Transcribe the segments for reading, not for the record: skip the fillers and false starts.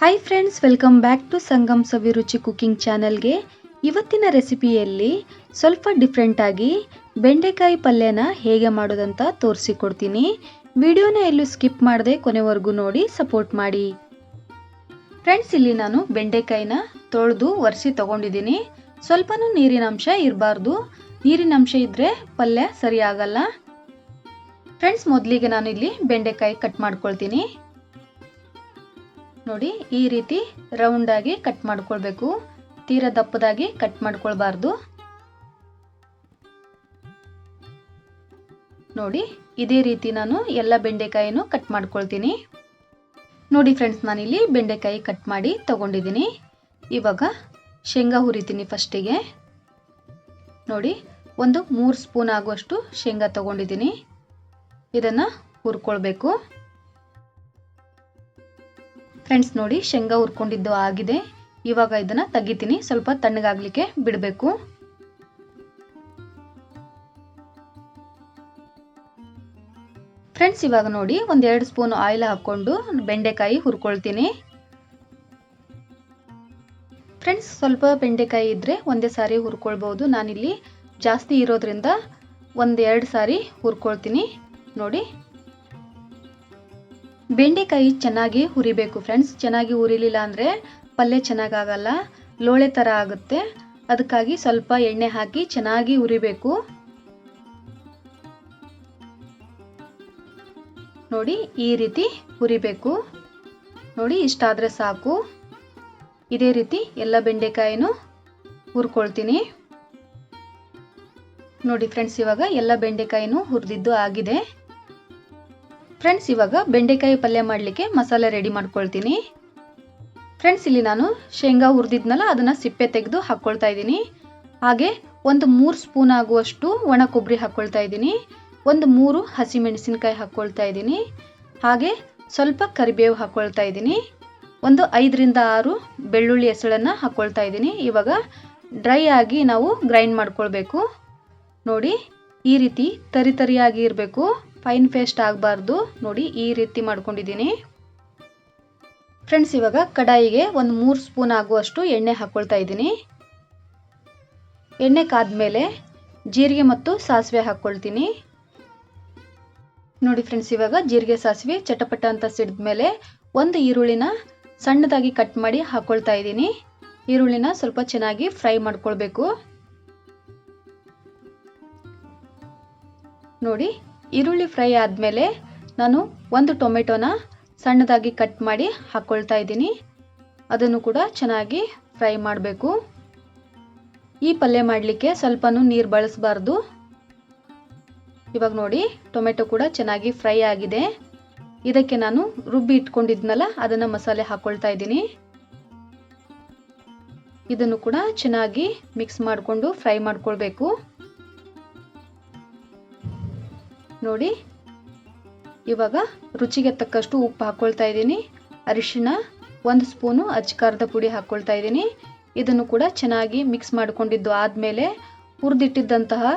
Hi friends, welcome back to Sangam Saviruchi cooking ಚಾನಲ್ಗೆ. ಇವತ್ತಿನ ರೆಸಿಪಿಯಲ್ಲಿ ಸ್ವಲ್ಪ ಡಿಫ್ರೆಂಟ್ ಆಗಿ ಬೆಂಡೆಕಾಯಿ ಪಲ್ಯನ ಹೇಗೆ ಮಾಡೋದಂತ ತೋರಿಸಿಕೊಡ್ತೀನಿ. ವಿಡಿಯೋನ ಎಲ್ಲೂ ಸ್ಕಿಪ್ ಮಾಡದೆ ಕೊನೆವರೆಗೂ ನೋಡಿ ಸಪೋರ್ಟ್ ಮಾಡಿ. ಫ್ರೆಂಡ್ಸ್, ಇಲ್ಲಿ ನಾನು ಬೆಂಡೆಕಾಯಿನ ತೊಳೆದು ಒರೆಸಿ ತಗೊಂಡಿದ್ದೀನಿ. ಸ್ವಲ್ಪನೂ ನೀರಿನ ಅಂಶ ಇರಬಾರ್ದು. ನೀರಿನ ಅಂಶ ಇದ್ರೆ ಪಲ್ಯ ಸರಿ ಆಗಲ್ಲ. ಫ್ರೆಂಡ್ಸ್, ಮೊದಲಿಗೆ ನಾನು ಇಲ್ಲಿ ಬೆಂಡೆಕಾಯಿ ಕಟ್ ಮಾಡ್ಕೊಳ್ತೀನಿ. ನೋಡಿ, ಈ ರೀತಿ ರೌಂಡ್ ಆಗಿ ಕಟ್ ಮಾಡ್ಕೊಳ್ಬೇಕು. ತೀರಾ ದಪ್ಪದಾಗಿ ಕಟ್ ಮಾಡ್ಕೊಳ್ಬಾರ್ದು. ನೋಡಿ, ಇದೇ ರೀತಿ ನಾನು ಎಲ್ಲ ಬೆಂಡೆಕಾಯಿನೂ ಕಟ್ ಮಾಡ್ಕೊಳ್ತೀನಿ. ನೋಡಿ ಫ್ರೆಂಡ್ಸ್, ನಾನಿಲ್ಲಿ ಬೆಂಡೆಕಾಯಿ ಕಟ್ ಮಾಡಿ ತಗೊಂಡಿದ್ದೀನಿ. ಇವಾಗ ಶೇಂಗಾ ಹುರಿತೀನಿ. ಫಸ್ಟಿಗೆ ನೋಡಿ, ಒಂದು 3 ಸ್ಪೂನ್ ಆಗುವಷ್ಟು ಶೇಂಗಾ ತಗೊಂಡಿದ್ದೀನಿ. ಇದನ್ನು ಹುರ್ಕೊಳ್ಬೇಕು. ಫ್ರೆಂಡ್ಸ್, ನೋಡಿ, ಶೇಂಗಾ ಹುರ್ಕೊಂಡಿದ್ದು ಆಗಿದೆ. ಇವಾಗ ಇದನ್ನ ತೆಗಿತೀನಿ. ಸ್ವಲ್ಪ ತಣ್ಣಗಾಗ್ಲಿಕ್ಕೆ ಬಿಡಬೇಕು. ಫ್ರೆಂಡ್ಸ್, ಇವಾಗ ನೋಡಿ, 1-2 ಸ್ಪೂನ್ ಆಯಿಲ್ ಹಾಕೊಂಡು ಬೆಂಡೆಕಾಯಿ ಹುರ್ಕೊಳ್ತೀನಿ. ಫ್ರೆಂಡ್ಸ್, ಸ್ವಲ್ಪ ಬೆಂಡೆಕಾಯಿ ಇದ್ರೆ ಒಂದೇ ಸಾರಿ ಹುರ್ಕೊಳ್ಬಹುದು. ನಾನಿಲ್ಲಿ ಜಾಸ್ತಿ ಇರೋದ್ರಿಂದ 1-2 ಸಾರಿ ಹುರ್ಕೊಳ್ತೀನಿ. ನೋಡಿ, ಬೆಂಡೆಕಾಯಿ ಚೆನ್ನಾಗಿ ಹುರಿಬೇಕು. ಫ್ರೆಂಡ್ಸ್, ಚೆನ್ನಾಗಿ ಹುರಿಲಿಲ್ಲ ಅಂದರೆ ಪಲ್ಯ ಚೆನ್ನಾಗಾಗಲ್ಲ, ಲೋಳೆ ಥರ ಆಗುತ್ತೆ. ಅದಕ್ಕಾಗಿ ಸ್ವಲ್ಪ ಎಣ್ಣೆ ಹಾಕಿ ಚೆನ್ನಾಗಿ ಹುರಿಬೇಕು. ನೋಡಿ, ಈ ರೀತಿ ಹುರಿಬೇಕು. ನೋಡಿ, ಇಷ್ಟಾದರೆ ಸಾಕು. ಇದೇ ರೀತಿ ಎಲ್ಲ ಬೆಂಡೆಕಾಯಿನೂ ಹುರ್ಕೊಳ್ತೀನಿ. ನೋಡಿ ಫ್ರೆಂಡ್ಸ್, ಇವಾಗ ಎಲ್ಲ ಬೆಂಡೆಕಾಯಿನೂ ಹುರಿದಿದ್ದು ಆಗಿದೆ. ಫ್ರೆಂಡ್ಸ್, ಇವಾಗ ಬೆಂಡೆಕಾಯಿ ಪಲ್ಯ ಮಾಡಲಿಕ್ಕೆ ಮಸಾಲೆ ರೆಡಿ ಮಾಡ್ಕೊಳ್ತೀನಿ. ಫ್ರೆಂಡ್ಸ್, ಇಲ್ಲಿ ನಾನು ಶೇಂಗಾ ಹುರಿದಿದ್ನಲ್ಲ, ಅದನ್ನು ಸಿಪ್ಪೆ ತೆಗೆದು ಹಾಕ್ಕೊಳ್ತಾ ಇದ್ದೀನಿ. ಹಾಗೆ ಒಂದು 3 ಸ್ಪೂನ್ ಆಗುವಷ್ಟು ಒಣ ಕೊಬ್ಬರಿ ಹಾಕ್ಕೊಳ್ತಾ ಇದ್ದೀನಿ. ಒಂದು 3 ಹಸಿಮೆಣಸಿನಕಾಯಿ ಹಾಕ್ಕೊಳ್ತಾ ಇದ್ದೀನಿ. ಹಾಗೆ ಸ್ವಲ್ಪ ಕರಿಬೇವು ಹಾಕ್ಕೊಳ್ತಾ ಇದ್ದೀನಿ. ಒಂದು 5-6 ಬೆಳ್ಳುಳ್ಳಿ ಹೆಸಳನ್ನು ಹಾಕ್ಕೊಳ್ತಾ ಇದ್ದೀನಿ. ಇವಾಗ ಡ್ರೈ ಆಗಿ ನಾವು ಗ್ರೈಂಡ್ ಮಾಡ್ಕೊಳ್ಬೇಕು. ನೋಡಿ, ಈ ರೀತಿ ತರಿಯಾಗಿ ಇರಬೇಕು, ಫೈನ್ ಪೇಸ್ಟ್ ಆಗಬಾರ್ದು. ನೋಡಿ, ಈ ರೀತಿ ಮಾಡ್ಕೊಂಡಿದ್ದೀನಿ. ಫ್ರೆಂಡ್ಸ್, ಇವಾಗ ಕಡಾಯಿಗೆ ಒಂದು 3 ಸ್ಪೂನ್ ಆಗುವಷ್ಟು ಎಣ್ಣೆ ಹಾಕ್ಕೊಳ್ತಾ ಇದ್ದೀನಿ. ಎಣ್ಣೆ ಕಾದ್ಮೇಲೆ ಜೀರಿಗೆ ಮತ್ತು ಸಾಸಿವೆ ಹಾಕ್ಕೊಳ್ತೀನಿ. ನೋಡಿ ಫ್ರೆಂಡ್ಸ್, ಇವಾಗ ಜೀರಿಗೆ ಸಾಸಿವೆ ಚಟಪಟ ಅಂತ ಸಿಡಿದ್ಮೇಲೆ ಒಂದು ಈರುಳ್ಳಿನ ಸಣ್ಣದಾಗಿ ಕಟ್ ಮಾಡಿ ಹಾಕ್ಕೊಳ್ತಾ ಇದ್ದೀನಿ. ಈರುಳ್ಳಿನ ಸ್ವಲ್ಪ ಚೆನ್ನಾಗಿ ಫ್ರೈ ಮಾಡ್ಕೊಳ್ಬೇಕು. ನೋಡಿ, ಈರುಳ್ಳಿ ಫ್ರೈ ಆದಮೇಲೆ ನಾನು ಒಂದು ಟೊಮೆಟೊನ ಸಣ್ಣದಾಗಿ ಕಟ್ ಮಾಡಿ ಹಾಕ್ಕೊಳ್ತಾ ಇದ್ದೀನಿ. ಅದನ್ನು ಕೂಡ ಚೆನ್ನಾಗಿ ಫ್ರೈ ಮಾಡಬೇಕು. ಈ ಪಲ್ಯ ಮಾಡಲಿಕ್ಕೆ ಸ್ವಲ್ಪನೂ ನೀರು ಬಳಸಬಾರ್ದು. ಇವಾಗ ನೋಡಿ, ಟೊಮೆಟೊ ಕೂಡ ಚೆನ್ನಾಗಿ ಫ್ರೈ ಆಗಿದೆ. ಇದಕ್ಕೆ ನಾನು ರುಬ್ಬಿ ಇಟ್ಕೊಂಡಿದ್ನಲ್ಲ, ಅದನ್ನು ಮಸಾಲೆ ಹಾಕ್ಕೊಳ್ತಾ ಇದ್ದೀನಿ. ಇದನ್ನು ಕೂಡ ಚೆನ್ನಾಗಿ ಮಿಕ್ಸ್ ಮಾಡಿಕೊಂಡು ಫ್ರೈ ಮಾಡ್ಕೊಳ್ಬೇಕು. ನೋಡಿ, ಇವಾಗ ರುಚಿಗೆ ತಕ್ಕಷ್ಟು ಉಪ್ಪು ಹಾಕ್ಕೊಳ್ತಾ ಇದ್ದೀನಿ. ಅರಿಶಿಣ 1 ಸ್ಪೂನು ಅಚ್ಚಕಾರದ ಪುಡಿ ಹಾಕ್ಕೊಳ್ತಾ ಇದ್ದೀನಿ. ಇದನ್ನು ಕೂಡ ಚೆನ್ನಾಗಿ ಮಿಕ್ಸ್ ಮಾಡ್ಕೊಂಡಿದ್ದು ಆದಮೇಲೆ ಹುರಿದಿಟ್ಟಿದ್ದಂತಹ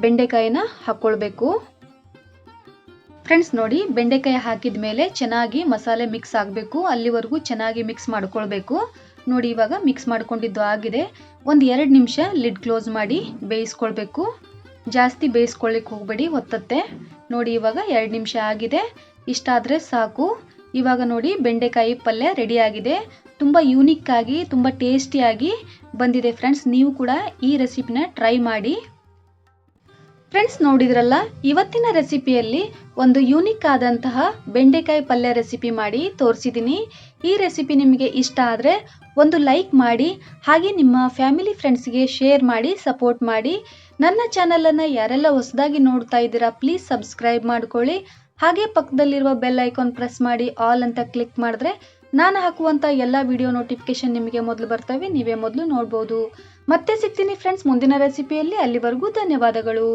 ಬೆಂಡೆಕಾಯಿನ ಹಾಕ್ಕೊಳ್ಬೇಕು. ಫ್ರೆಂಡ್ಸ್, ನೋಡಿ, ಬೆಂಡೆಕಾಯಿ ಹಾಕಿದ ಮೇಲೆ ಚೆನ್ನಾಗಿ ಮಸಾಲೆ ಮಿಕ್ಸ್ ಆಗಬೇಕು. ಅಲ್ಲಿವರೆಗೂ ಚೆನ್ನಾಗಿ ಮಿಕ್ಸ್ ಮಾಡ್ಕೊಳ್ಬೇಕು. ನೋಡಿ, ಇವಾಗ ಮಿಕ್ಸ್ ಮಾಡ್ಕೊಂಡಿದ್ದು ಆಗಿದೆ. ಒಂದು 2 ನಿಮಿಷ ಲಿಡ್ ಕ್ಲೋಸ್ ಮಾಡಿ ಬೇಯಿಸ್ಕೊಳ್ಬೇಕು. ಜಾಸ್ತಿ ಬೇಯಿಸ್ಕೊಳ್ಳಿಕ್ಕೆ ಹೋಗಬೇಡಿ, ಹೊತ್ತತ್ತೆ. ನೋಡಿ, ಇವಾಗ 2 ನಿಮಿಷ ಆಗಿದೆ. ಇಷ್ಟಾದರೆ ಸಾಕು. ಇವಾಗ ನೋಡಿ, ಬೆಂಡೆಕಾಯಿ ಪಲ್ಯ ರೆಡಿ ಆಗಿದೆ. ತುಂಬ ಯೂನಿಕ್ ಆಗಿ, ತುಂಬ ಟೇಸ್ಟಿಯಾಗಿ ಬಂದಿದೆ. ಫ್ರೆಂಡ್ಸ್, ನೀವು ಕೂಡ ಈ ರೆಸಿಪಿನ ಟ್ರೈ ಮಾಡಿ. ಫ್ರೆಂಡ್ಸ್, ನೋಡಿದ್ರಲ್ಲ, ಇವತ್ತಿನ ರೆಸಿಪಿಯಲ್ಲಿ ಒಂದು ಯೂನಿಕ್ ಆದಂತಹ ಬೆಂಡೆಕಾಯಿ ಪಲ್ಯ ರೆಸಿಪಿ ಮಾಡಿ ತೋರಿಸಿದ್ದೀನಿ. ಈ ರೆಸಿಪಿ ನಿಮಗೆ ಇಷ್ಟ ಆದರೆ ಒಂದು ಲೈಕ್ ಮಾಡಿ, ಹಾಗೆ ನಿಮ್ಮ ಫ್ಯಾಮಿಲಿ ಫ್ರೆಂಡ್ಸ್ಗೆ ಶೇರ್ ಮಾಡಿ, ಸಪೋರ್ಟ್ ಮಾಡಿ. ನನ್ನ ಚಾನಲನ್ನು ಯಾರೆಲ್ಲ ಹೊಸದಾಗಿ ನೋಡ್ತಾ ಇದ್ದೀರಾ, ಪ್ಲೀಸ್ ಸಬ್ಸ್ಕ್ರೈಬ್ ಮಾಡ್ಕೊಳ್ಳಿ. ಹಾಗೆ ಪಕ್ಕದಲ್ಲಿರುವ ಬೆಲ್ ಐಕಾನ್ ಪ್ರೆಸ್ ಮಾಡಿ ಆಲ್ ಅಂತ ಕ್ಲಿಕ್ ಮಾಡಿದ್ರೆ ನಾನು ಹಾಕುವಂಥ ಎಲ್ಲ ವಿಡಿಯೋ ನೋಟಿಫಿಕೇಶನ್ ನಿಮಗೆ ಮೊದಲು ಬರ್ತವೆ, ನೀವೇ ಮೊದಲು ನೋಡ್ಬೋದು. ಮತ್ತೆ ಸಿಗ್ತೀನಿ ಫ್ರೆಂಡ್ಸ್ ಮುಂದಿನ ರೆಸಿಪಿಯಲ್ಲಿ. ಅಲ್ಲಿವರೆಗೂ ಧನ್ಯವಾದಗಳು.